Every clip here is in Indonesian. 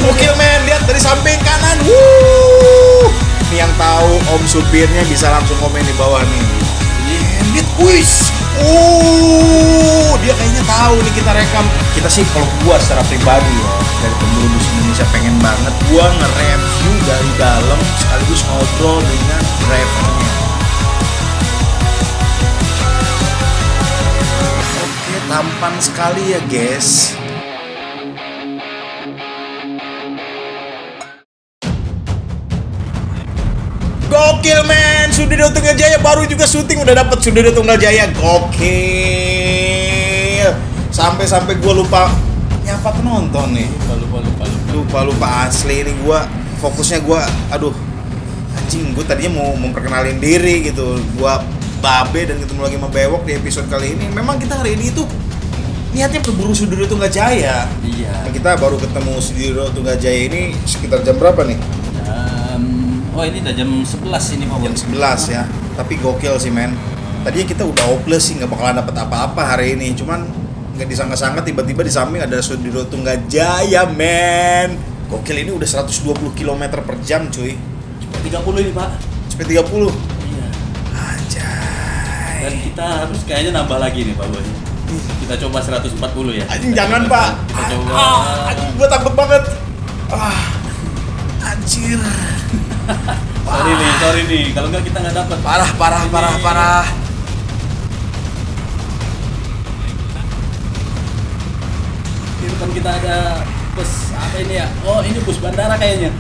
Gokil men, lihat dari samping kanan. Wuh. Nih yang tahu om supirnya bisa langsung komen di bawah nih. Lihat, wis. Dia kayaknya tahu nih kita rekam. Kita sih kalau gua secara pribadi ya, dari pemburu bus Indonesia pengen banget gua nge-review dari dalam sekaligus ngobrol dengan drivernya. Oke, tampan sekali ya guys. Gokil men, Sudiryo Tunggajaya baru juga syuting udah dapet Sudiryo Tunggajaya. Gokil. Sampai gue lupa nyapa penonton nih. Lupa asli ini gue fokusnya gue, aduh anjing, gue tadinya mau memperkenalin diri gitu. Gue Babe dan ketemu lagi sama Bewok di episode kali ini. Memang kita hari ini tuh niatnya berburu Sudiryo Tunggajaya. Iya. Nah, kita baru ketemu Sudiryo Tunggajaya ini sekitar jam berapa nih? Oh ini udah jam 11 ini Pak. Jam 11 ya, tapi gokil sih men. Tadinya kita udah hopeless sih, nggak bakalan dapet apa-apa hari ini. Cuman nggak disangka-sangka tiba-tiba di samping ada Sudiryo Tunggajaya men. Gokil, ini udah 120 km per jam cuy. Cepet 30 ini Pak. Cepet 30? Iya. Anjay. Dan kita harus kayaknya nambah lagi nih Pak Boy. Kita coba 140 ya. Anjing jangan Pak. Kita coba. Anjing gua takut banget. Anjir. Sorry nih, kalau nggak kita nggak dapat. Parah. Di depan kita ada bus apa ini ya? Oh ini bus bandara kayaknya.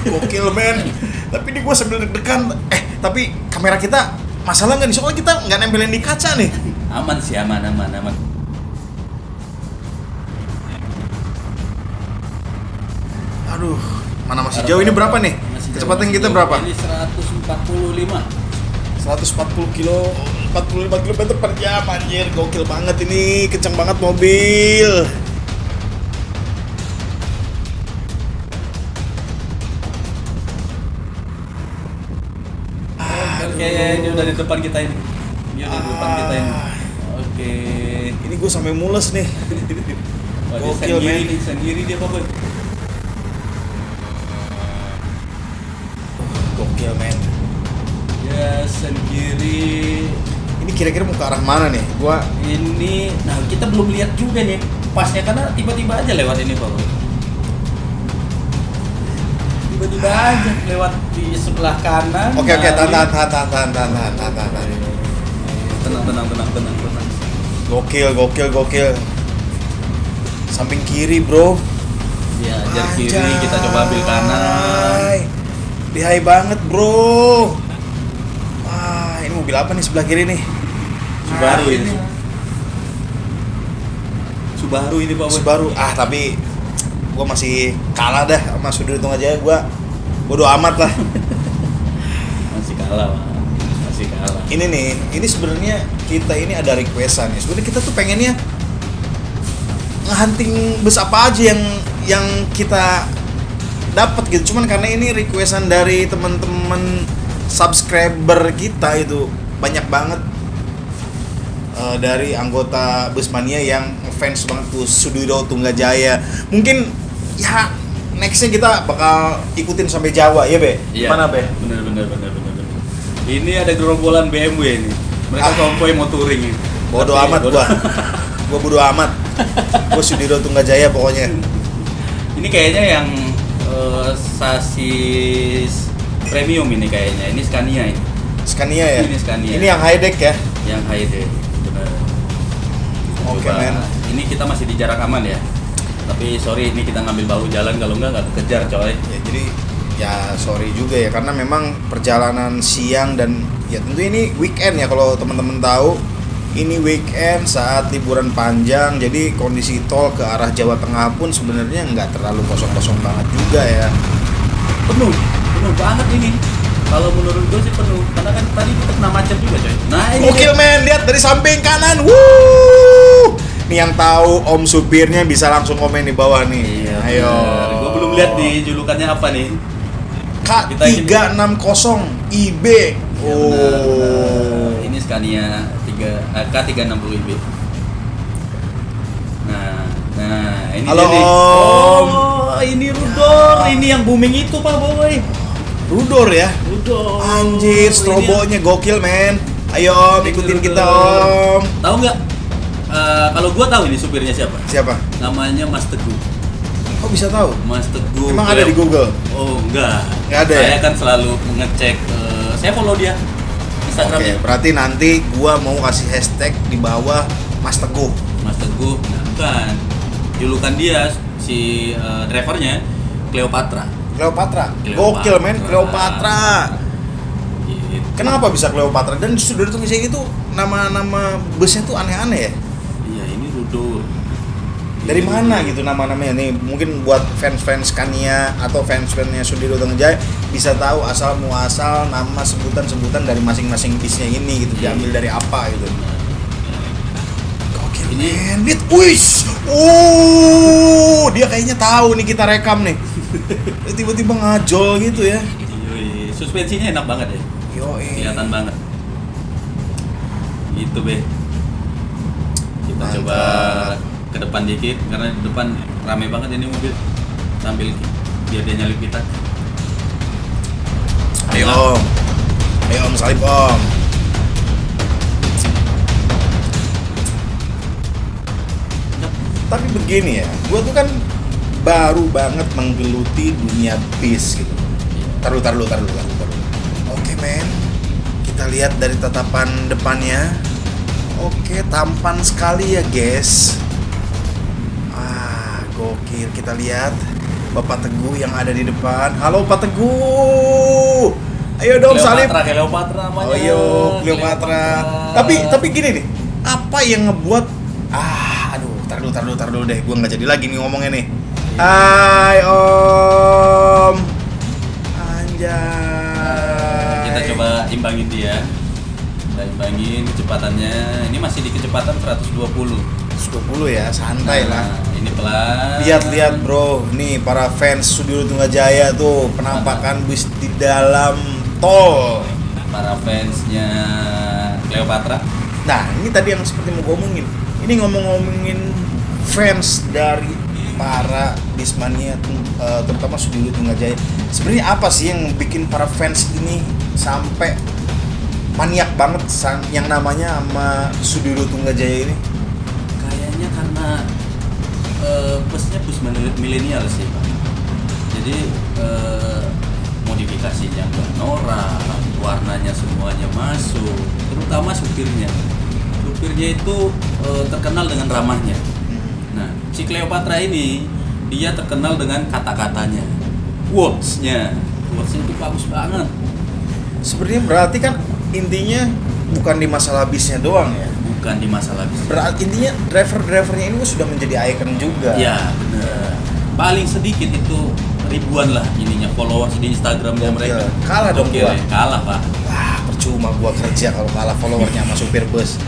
Gokil men. Tapi ini gue sambil deg-degan. Tapi kamera kita masalah nggak nih? Soalnya kita nggak nempelin di kaca nih. Aman sih, aman. Aduh, mana masih jauh ini berapa nih? Kecepatan kita berapa? Ini 145. 140 kilo, 45 km per jam, anjir. Gokil banget ini, kenceng banget mobil. Kayaknya ini udah di depan kita ini. Ini udah di depan kita ini. Oke. Ini gue sampai mules nih. Gokil men. Sendiri dia Pak Boy. Gokil men. Ya sendiri. Ini kira-kira mau ke arah mana nih? Nah kita belum lihat juga nih pasnya karena tiba-tiba aja lewat ini Pak Boy. Tiba-tiba aja lewat di sebelah kanan. Oke, tahan. Tenang. Gokil. Samping kiri bro. Ya jar kiri kita coba ambil kanan. Lihai banget bro. Ini mobil apa nih sebelah kiri nih? Subaru ini. Subaru ini Pak Boy. Subaru. Tapi gua masih kalah dah sama Sudiryo Tunggajaya. Gua bodo amat lah. Masih kalah. Ini sebenarnya kita ini ada requestan ya. Sebenarnya kita tuh pengennya ngehunting bus apa aja yang kita dapat gitu. Cuman karena ini requestan dari teman-teman subscriber kita itu banyak banget dari anggota Busmania yang fans banget tuh Sudiryo Tunggajaya. Mungkin ya nextnya kita bakal ikutin sampai Jawa ya Be? Iya. Mana Be? Bener. Ini ada gerombolan BMW ini. Mereka konvoy mau touring ini. Bodo amat gua. Gua bodo amat. Gua Sudiryo Tunggajaya pokoknya. Ini kayaknya yang sasis premium ini kayaknya. Ini Scania ini. Scania ya? Ini Scania. Ini yang high deck ya? Yang high deck. Benar. Oke, men. Ini kita masih di jarak aman ya. Tapi sorry ini kita ngambil bahu jalan, kalau nggak kekejar coy. Ya jadi ya sorry juga ya karena memang perjalanan siang dan ya tentu ini weekend ya, kalau teman-teman tahu ini weekend saat liburan panjang, jadi kondisi tol ke arah Jawa Tengah pun sebenarnya nggak terlalu kosong-kosong banget juga ya. Penuh banget ini. Kalau menurut gue sih penuh, karena kan tadi kita kena macet juga coy. Nah ini gokil men, lihat dari samping kanan. Wuh. Nih yang tahu om supirnya bisa langsung komen di bawah nih. Iya, ayo. Gue belum lihat di julukannya apa nih. K360 IB. Ya, benar. Ini Scania K360 IB. Nah Nah, ini Halo, dia nih. Om. Oh, ini Rudor. Ini yang booming itu, Pak Boy. Rudor ya. Rudor. Anjir, strobonya gokil men. Ayo Om, ikutin kita Om. Tahu nggak? Kalau gua tahu ini supirnya siapa? Siapa? Namanya Mas Teguh. Kok bisa tahu? Mas Teguh. Emang ada di Google? Oh, enggak. Nggak ada Saya ya? kan selalu mengecek. Saya follow dia Oke, Instagramnya. berarti nanti gua mau kasih hashtag di bawah Mas Teguh. Mas Teguh, nah, bukan. Julukan dia si drivernya Cleopatra. Cleopatra. Cleopatra. Gokil men, Cleopatra. Gitu. Kenapa bisa Cleopatra? Dan sudah itu itu nama-nama busnya tuh aneh-aneh ya. Iya, ini Rudor. Dari mana gitu nama-namanya nih? Mungkin buat fans-fans Scania atau fans-fansnya Sudirjo Tengajaya bisa tahu asal muasal nama sebutan-sebutan dari masing-masing bisnya ini gitu, Iya. diambil dari apa gitu. Gokil Ini- men, lihat, wis, dia kayaknya tahu nih kita rekam nih. Tiba-tiba ngajol gitu ya. Yoi, suspensinya enak banget ya. Yo, Kelihatan banget. Gitu, Be. Kita Mantap. coba ke depan dikit karena di depan rame banget ini mobil. Sambil biar dia nyalip kita. Ayo Om, ayo Om salib Om. Tapi begini ya, gua tuh kan baru banget menggeluti dunia bis gitu. Taruh. Oke men, kita lihat dari tatapan depannya. Oke, tampan sekali ya guys. Gokil, kita lihat Bapak Teguh yang ada di depan. Halo Pak Teguh. Ayo dong salib. Cleopatra namanya. Oh iya, Cleopatra. Tapi gini nih, apa yang ngebuat aduh, tar dulu deh. Gua nggak jadi lagi nih ngomongnya nih. Hai Om. Anjay. Kita coba imbangin dia. Kita imbangin kecepatannya. Ini masih di kecepatan 120. 10 ya, santai lah. Ini pelan. Lihat bro, nih para fans Sudirjo Tengajaya tuh penampakan bus di dalam tol. Para fansnya Cleopatra. Nah, ini tadi yang seperti mau ngomongin. Ini ngomongin fans dari para Bismania, terutama Sudirjo Tengajaya. Sebenarnya apa sih yang bikin para fans ini sampai maniak banget yang namanya sama Sudirjo Tengajaya ini? Kayaknya karena busnya bus milenial sih, Pak. Jadi modifikasinya nggak norak, warnanya semuanya masuk, terutama supirnya. Supirnya itu terkenal dengan ramahnya. Nah, si Cleopatra ini dia terkenal dengan kata-katanya, words-nya itu bagus banget. Sebenarnya berarti kan intinya bukan di masalah bisnya doang ya. Bukan di masalah bisnis. Berarti intinya driver-drivernya ini sudah menjadi icon juga. Ya, benar. Paling sedikit itu ribuan lah ininya followers di Instagramnya Gokil. mereka. Kalah dong Gokil gua. ya, kalah, Pak. Wah, percuma gua kerja kalau kalah followernya sama supir bus.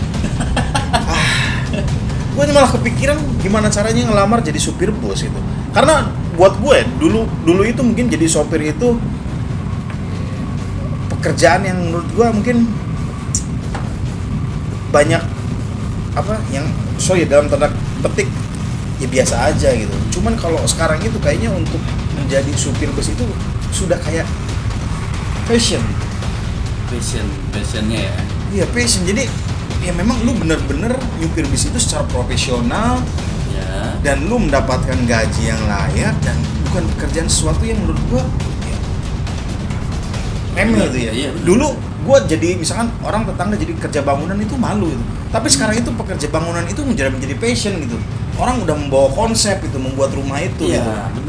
Gue malah kepikiran gimana caranya ngelamar jadi supir bus gitu. Karena buat gue dulu itu mungkin jadi sopir itu pekerjaan yang menurut gue mungkin banyak apa yang dalam tanda petik ya biasa aja gitu. Cuman kalau sekarang itu kayaknya untuk menjadi supir bus itu sudah kayak passionnya ya. Iya, passion. Jadi ya memang lu bener-bener nyupir bis itu secara profesional Ya. dan lu mendapatkan gaji yang layak dan bukan pekerjaan sesuatu yang menurut gua ya, remeh itu ya. Iya, bener. Dulu gua jadi misalkan orang tetangga jadi kerja bangunan itu malu itu. Tapi sekarang itu pekerja bangunan itu menjadi passion gitu. Orang udah membawa konsep itu, membuat rumah itu Iya, gitu.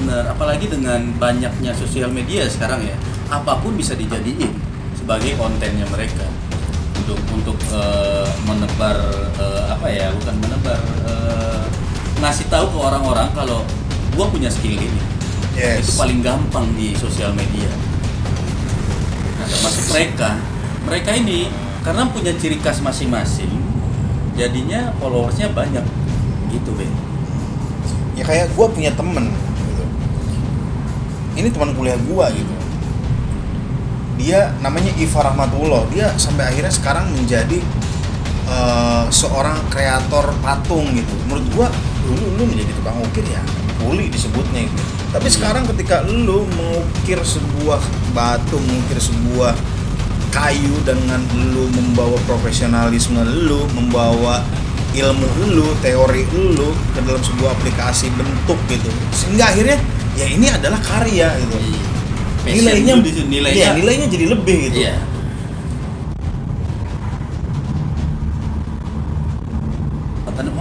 benar. Apalagi dengan banyaknya sosial media sekarang ya, apapun bisa dijadiin sebagai kontennya mereka untuk menebar ngasih tahu ke orang-orang kalau gua punya skill ini. Yes. Itu paling gampang di sosial media. Nah, termasuk mereka ini karena punya ciri khas masing-masing, jadinya followersnya banyak gitu, Be. Ya kayak gua punya temen gitu. Ini teman kuliah gua gitu. Dia namanya Iva Rahmatullah. Dia sampai akhirnya sekarang menjadi seorang kreator patung gitu. Menurut gua dulu lu menjadi tukang ukir ya kuli disebutnya gitu. Tapi sekarang ketika lu mengukir sebuah batu, mengukir sebuah kayu dengan lu membawa profesionalisme lu, membawa ilmu lu, teori lu ke dalam sebuah aplikasi bentuk gitu. Sehingga akhirnya ya ini adalah karya gitu. Nilainya jadi lebih gitu. Iya.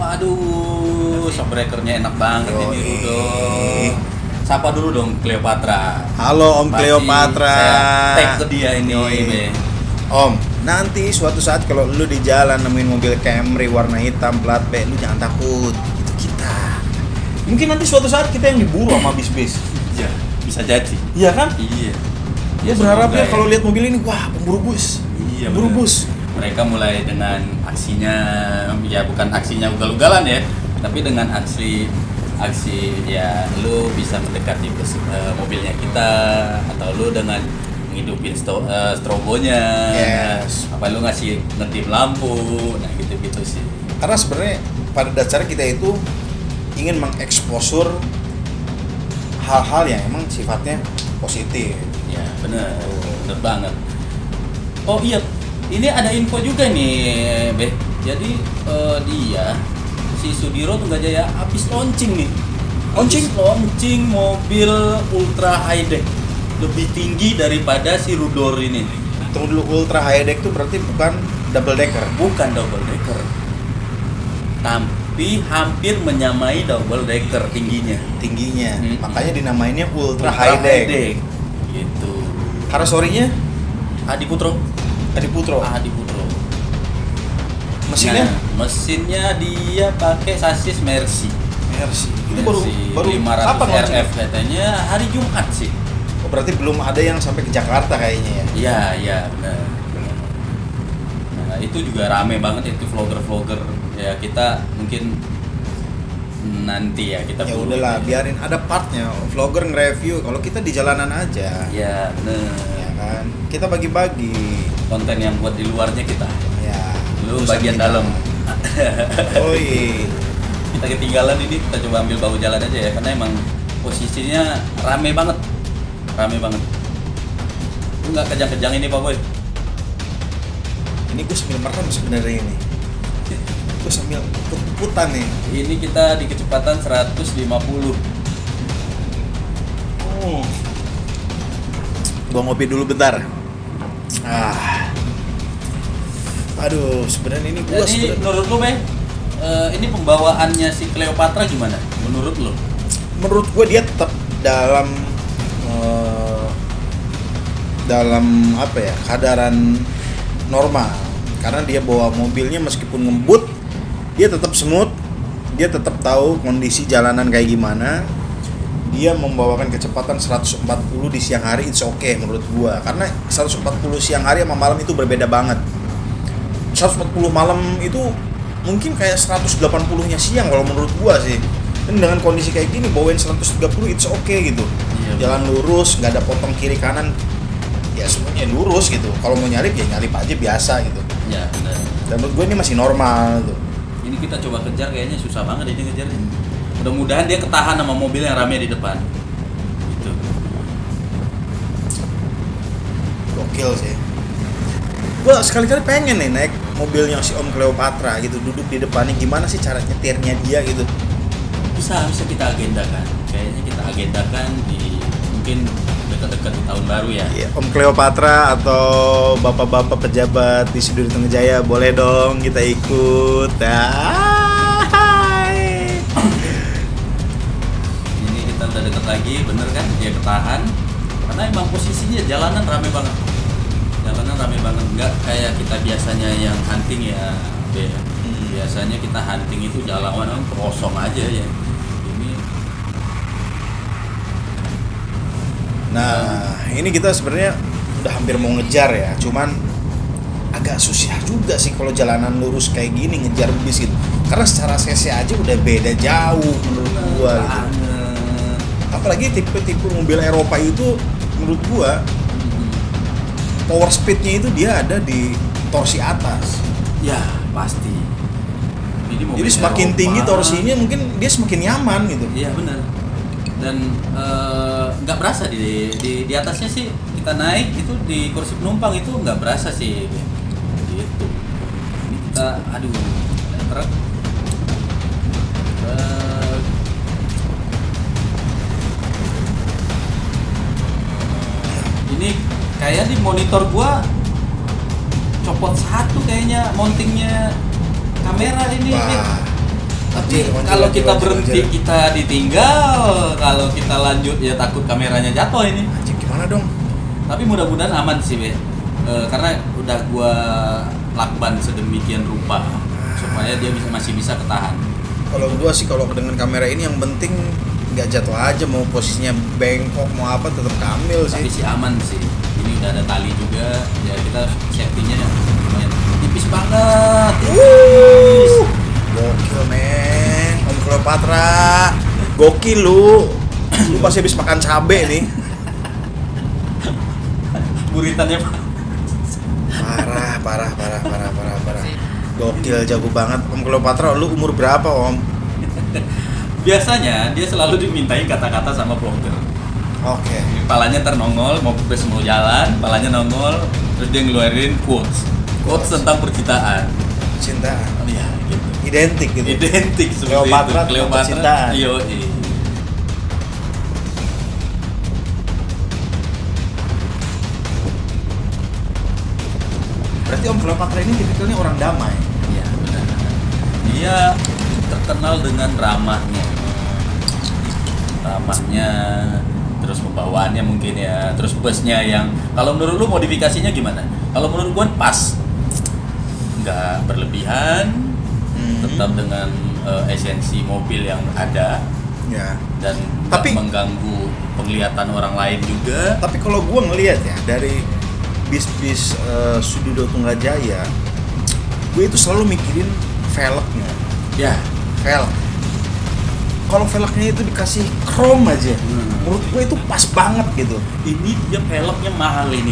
Waduh, shockbreakernya enak banget ini Rudo. Sapa dulu dong Cleopatra. Halo Om Cleopatra. Saya tag ke dia ini. Om, nanti suatu saat kalau lu di jalan nemuin mobil Camry warna hitam plat B, lu jangan takut. Itu kita. Mungkin nanti suatu saat kita yang diburu sama bis-bis. Iya, bisa jadi. Iya kan? Iya. Ya berharapnya kalau lihat mobil ini, wah pemburu bus. Iya, pemburu bus. Mereka mulai dengan aksinya, ya bukan aksinya ugal-ugalan ya, tapi dengan aksi ya lu bisa mendekati mobilnya kita, atau lu dengan ngidupin strobonya, yes. Apa lu ngasih ngedip lampu, nah gitu-gitu sih. Karena sebenarnya pada dasarnya kita itu ingin mengeksposur hal-hal yang emang sifatnya positif. Ya bener banget. Oh iya, ini ada info juga nih, Be. Jadi dia si Sudiro Tunggajaya habis launching nih. Launching mobil ultra high deck. Lebih tinggi daripada si Rudor ini. Tunggu dulu, ultra high deck itu berarti bukan double decker. Bukan double decker. Tapi hampir menyamai double decker tingginya. Makanya dinamainnya ultra high deck. Gitu. Karena sorry-nya Adi Putro. Mesinnya? Nah, mesinnya dia pakai sasis Mercy. Itu baru 500 kapan RF katanya hari Jumat sih. Oh, berarti belum ada yang sampai ke Jakarta kayaknya ya? Iya, benar. Nah, itu juga rame banget itu vlogger ya, kita mungkin nanti ya kita ya udahlah biarin ada partnya, vlogger nge-review, kalau kita di jalanan aja. Ya bener ya kan, kita bagi-bagi konten yang buat di luarnya kita ya, lu bagian kita dalam. Oh iya, kita ketinggalan ini, kita coba ambil bahu jalan aja ya, karena emang posisinya rame banget. Lu nggak kejang-kejang ini Pak Boy? Ini gue sambil merem sebenarnya ini. Gue sambil put-putan nih. Ini kita di kecepatan 150. Gua ngopi dulu bentar. Aduh, sebenarnya ini gua jadi menurut lu Bang, ini pembawaannya si Cleopatra gimana? Menurut lu? Menurut gua dia tetap dalam apa ya, kadaran normal. Karena dia bawa mobilnya meskipun ngebut, dia tetap smooth, dia tetap tahu kondisi jalanan kayak gimana. Dia membawakan kecepatan 140 di siang hari, it's okay menurut gua. Karena 140 siang hari sama malam itu berbeda banget. 140 malam itu mungkin kayak 180-nya siang kalau menurut gua sih. Dan dengan kondisi kayak gini bawain 130 it's okay gitu. Iya, jalan lurus, nggak ada potong kiri kanan, ya semuanya lurus gitu. Kalau mau nyalip ya nyalip aja biasa gitu. Ya benar. Dan menurut gue ini masih normal tuh. Ini kita coba kejar, kayaknya susah banget ini ngejarnya. Mudah-mudahan dia ketahan sama mobil yang rame di depan. Gitu. Gokil sih. Gue sekali-kali pengen nih naik mobilnya si Om Cleopatra gitu, duduk di depannya, gimana sih cara nyetirnya dia gitu. Bisa kita agendakan. Kayaknya kita agendakan di mungkin dekat-dekat di tahun baru ya. Iya, Om Cleopatra atau bapak-bapak pejabat di Sudiro Tunggajaya boleh dong kita ikut. Ini kita udah deket lagi, bener kan? Dia ketahan. Karena emang posisinya jalanan rame banget. Nggak kayak kita biasanya yang hunting ya, Be. Biasanya kita hunting itu jalanan kosong aja ya. Nah, ini kita sebenarnya udah hampir mau ngejar ya, cuman agak susah juga sih kalau jalanan lurus kayak gini ngejar bis gitu. Karena secara cc aja udah beda jauh menurut gua gitu. Apalagi tipe-tipe mobil Eropa itu menurut gua power speednya itu dia ada di torsi atas. Ya, pasti. Ini mobil Jadi semakin Eropa. tinggi torsinya mungkin dia semakin nyaman gitu. Iya benar. Dan nggak berasa di atasnya sih kita naik itu di kursi penumpang itu nggak berasa sih gitu. Ini kita aduh truk. Ini kayak di monitor gua copot satu kayaknya mountingnya kamera ini. Wah. Tapi Anjir, kalau anjir, kita anjir, berhenti anjir. kita ditinggal, kalau kita lanjut ya takut kameranya jatuh ini. Anjing gimana dong? Tapi mudah-mudahan aman sih, Be. Karena udah gua lakban sedemikian rupa supaya dia masih bisa ketahan. Kalau gua sih kalau dengan kamera ini yang penting nggak jatuh aja, mau posisinya bengkok mau apa tetap kamil Tapi sih. sih aman sih. Ini udah ada tali juga, ya kita safety-nya lumayan tipis banget. Tipis. Gokil men, Om Cleopatra, gokil lu pasti habis makan cabe nih. Buritannya Parah. Gokil, jago banget Om Cleopatra. Lu umur berapa Om? biasanya dia selalu dimintain kata-kata sama blogger. Oke. Palanya ternongol, mau jalan, palanya nongol, terus dia ngeluarin quotes tentang percintaan. Cintaan. Iya, gitu. Identik gitu. Identik seperti Cleopatra itu. tentang percintaan. Iya. Berarti Om Cleopatra ini tipikalnya orang damai. Iya, benar. Dia terkenal dengan ramahnya. Terus pembawaannya mungkin ya, terus busnya yang kalau menurut lu modifikasinya gimana? Kalau menurut gua pas, nggak berlebihan, tetap dengan esensi mobil yang ada Ya. dan Tapi- nggak mengganggu penglihatan orang lain juga. Tapi kalau gua ngelihat ya dari bis-bis Sudido Tunggajaya, gue itu selalu mikirin velgnya. Ya, Velg. Kalau velgnya itu dikasih chrome aja, menurut gue itu pas banget gitu. ini dia velgnya mahal ini.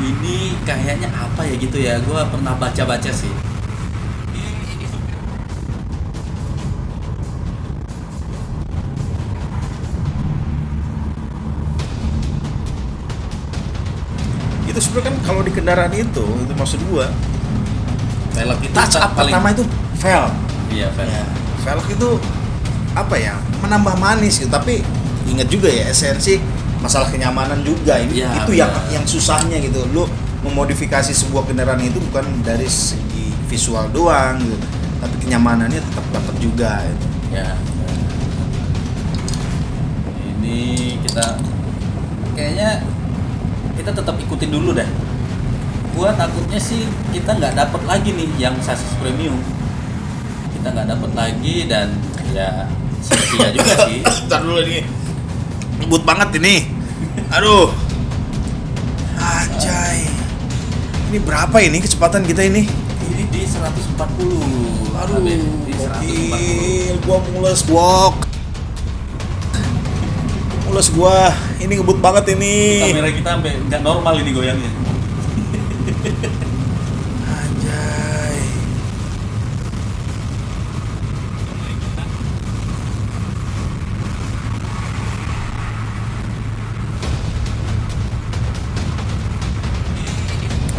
Ini kayaknya apa ya gitu ya? Gua pernah baca-baca sih. Itu sebenarnya kan kalau di kendaraan itu maksud gua Velg itu touch up paling pertama itu velg. iya velg. Ya, velg itu apa ya, menambah manis gitu, tapi ingat juga ya esensi masalah kenyamanan juga ini. Ya, itu benar. yang susahnya gitu. Lu memodifikasi sebuah kendaraan itu bukan dari segi visual doang gitu, tapi kenyamanannya tetap dapat juga gitu. Ya. Ini kita kayaknya kita tetap ikutin dulu dah. Gua takutnya sih kita nggak dapat lagi nih yang sasis premium. Kita nggak dapat lagi dan ya sia-sia juga sih. Ntar dulu ini ngebut banget ini. Aduh. Anjay. Ini berapa ini kecepatan kita ini? Ini di 140. Aduh, Abe, di 140. gokil. Gua mules walk. Mules gua. Ini ngebut banget ini. Kamera kita sampai nggak normal ini goyangnya. Anjay.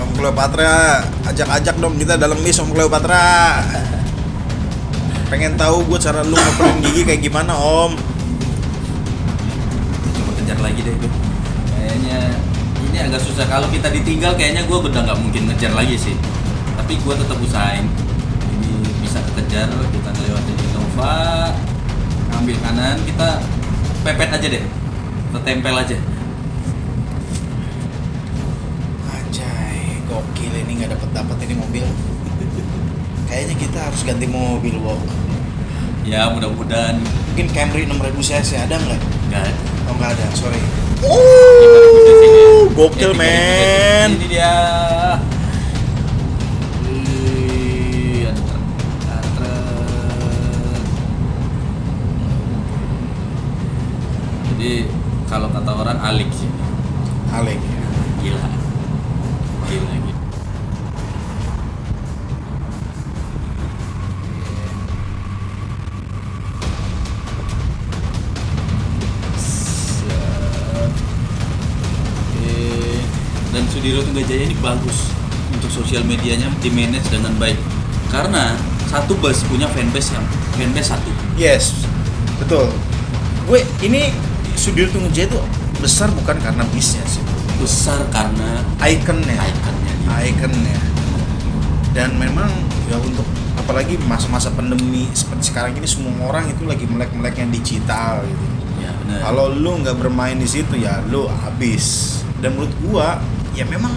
Om Cleopatra, ajak-ajak dong kita dalam bis Om Cleopatra. Pengen tahu gue cara lu ngeprint gigi kayak gimana Om. Coba kejar lagi deh gue. Kayaknya ini agak susah kalau kita ditinggal. Kayaknya gue udah nggak mungkin ngejar lagi sih. Tapi gue tetap usahain. Ini bisa kekejar. Kita ngelewatin Innova, ngambil kanan, kita pepet aja deh. Kita tempel aja. Anjay, gokil ini nggak dapat ini mobil. Kayaknya kita harus ganti mobil Wok. Ya mudah-mudahan Mungkin Camry 6000 cc ada nggak? nggak ada. Oh nggak ada, sorry. Kita ikutin sini. Gokil Tiga, men. Ini dia. Wih, ada truk. Ada truk. Jadi kalau kata orang alik sih. Alek ya. Gila. Gila. dan Sudiroto Tunggajaya ini bagus untuk sosial medianya di manage dengan baik karena satu bus punya fanbase satu. Yes, betul. Gue ini Sudiroto Tunggajaya itu besar bukan karena bisnya sih, Besar karena ikonnya. Dan memang ya untuk apalagi masa-masa pandemi seperti sekarang ini semua orang itu lagi melek-meleknya digital gitu. Ya benar. Kalau lu nggak bermain di situ ya lu habis. Dan menurut gua ya memang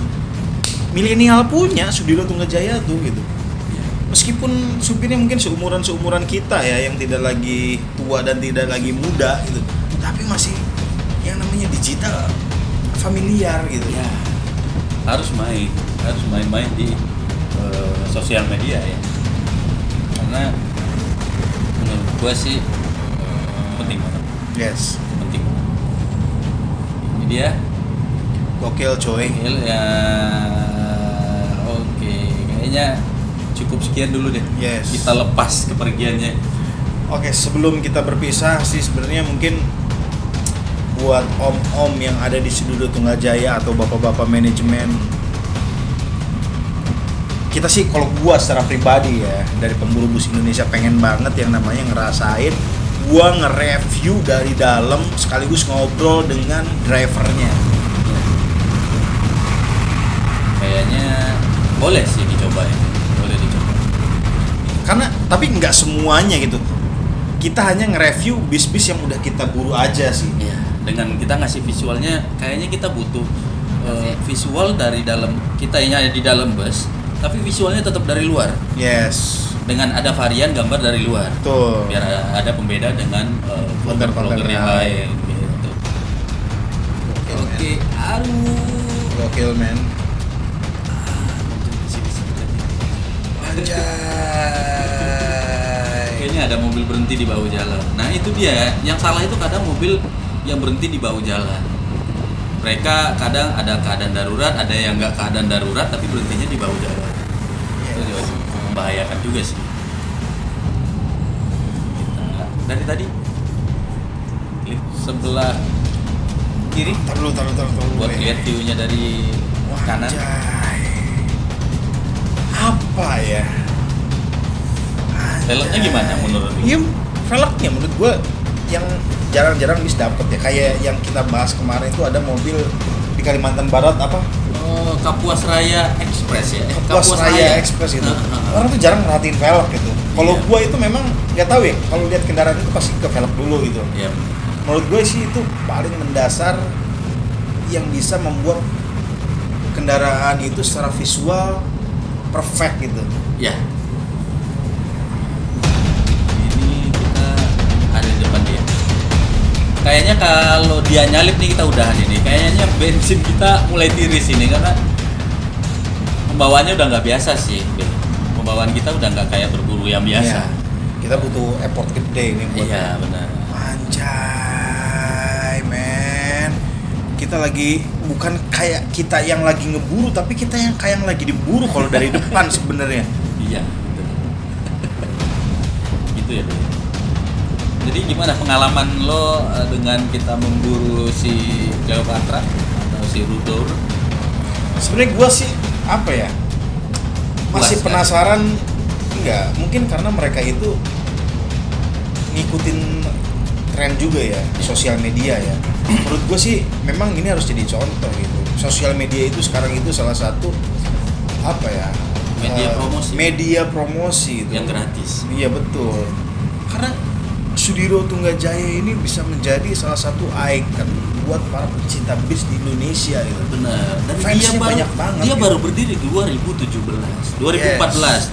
milenial punya Sudiroto Tunggajaya tuh gitu. Ya. Meskipun supirnya mungkin seumuran kita ya yang tidak lagi tua dan tidak lagi muda gitu, tapi masih yang namanya digital familiar gitu. Ya. Harus main di sosial media ya. Karena menurut gua sih penting banget. Yes. Penting. Ini dia. Gokil coy. Ya. Oke, kayaknya cukup sekian dulu deh. Yes. Kita lepas kepergiannya. Oke, sebelum kita berpisah sih sebenarnya mungkin buat om-om yang ada di Sudiroto Tunggajaya atau bapak-bapak manajemen, kita sih kalau gua secara pribadi ya dari pemburu bus Indonesia pengen banget yang namanya ngerasain gua nge-review dari dalam sekaligus ngobrol dengan drivernya. Kayaknya boleh sih dicoba ya. Boleh dicoba. Karena tapi nggak semuanya gitu. Kita hanya nge-review bis-bis yang udah kita buru aja sih. Iya. Dengan kita ngasih visualnya, kayaknya kita butuh visual dari dalam, kita yang ada di dalam bus, tapi visualnya tetap dari luar. Yes. Dengan ada varian gambar dari luar. Tuh. Biar ada pembeda dengan vlogger-vlogger yang lain. Gitu. Oke, aduh. Gokil men. Anjay. Kayaknya ada mobil berhenti di bahu jalan. Nah itu dia, yang salah itu kadang mobil yang berhenti di bahu jalan. Mereka kadang ada keadaan darurat, ada yang nggak keadaan darurat tapi berhentinya di bahu jalan. Itu juga membahayakan juga sih. Kita, dari tadi klik sebelah kiri Taruh. buat lihat view-nya dari kanan. Anjay. Apa ya? Velgnya gimana menurut lu? Iya, velgnya menurut gue yang jarang-jarang bis dapet ya. Kayak yang kita bahas kemarin itu ada mobil di Kalimantan Barat apa? Kapuas Raya Express ya. Kapuas Raya Express itu. Orang tuh jarang merhatiin velg gitu. Kalau Iya. gue itu memang nggak tahu ya. Kalau lihat kendaraan itu pasti ke velg dulu gitu. Iya. Menurut gue sih itu paling mendasar yang bisa membuat kendaraan itu secara visual perfect gitu. Ya. Ini kita ada di depan dia. Kayaknya kalau dia nyalip nih kita udahan ini. Kayaknya bensin kita mulai tiris ini karena pembawaannya udah nggak biasa sih. Pembawaan kita udah nggak kayak berburu yang biasa. Iya. Kita butuh effort gede nih buat. Iya benar. Anjay, men. Kita lagi bukan kayak kita yang lagi ngeburu, tapi kita yang kayak yang lagi diburu kalau dari depan sebenarnya. Iya. Betul. Gitu ya. Bro. Jadi gimana pengalaman lo dengan kita memburu si Cleopatra atau si Rudolf? Sebenarnya gua sih apa ya? Masih Puas, penasaran enggak? Mungkin karena mereka itu ngikutin tren juga ya di sosial media ya. Menurut gue sih memang ini harus jadi contoh gitu. Sosial media itu sekarang itu salah satu apa ya? Media promosi itu. Yang gratis. Iya betul. Karena Sudiroto Tunggajaya ini bisa menjadi salah satu ikon buat para pecinta bis di Indonesia gitu. Benar. Dan Fansnya banyak banget. Dia gitu. baru berdiri 2017,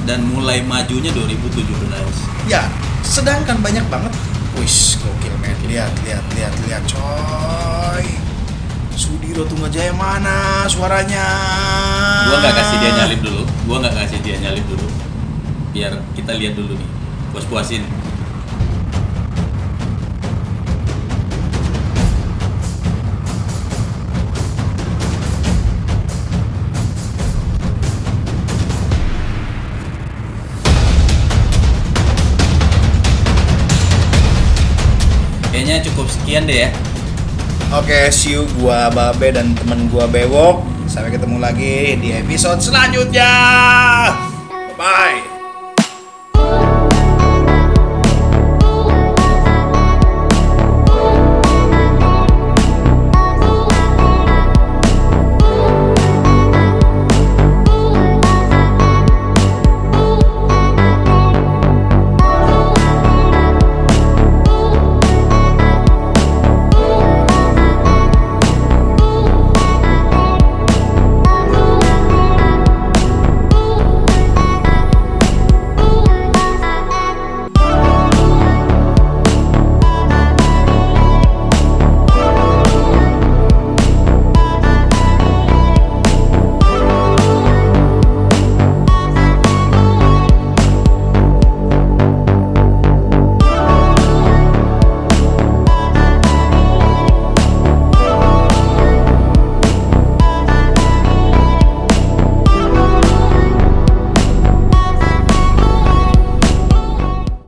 dan mulai majunya 2017. Ya, sedangkan banyak banget. Wih, gokil men. Lihat coy. Sudiroto Tunggajaya mana suaranya? Gua nggak kasih dia nyalip dulu. Biar kita lihat dulu nih. Puas-puasin. Kayaknya cukup sekian deh ya. Oke, see you, gua Babe dan temen gua Bewok. Sampai ketemu lagi di episode selanjutnya. Bye.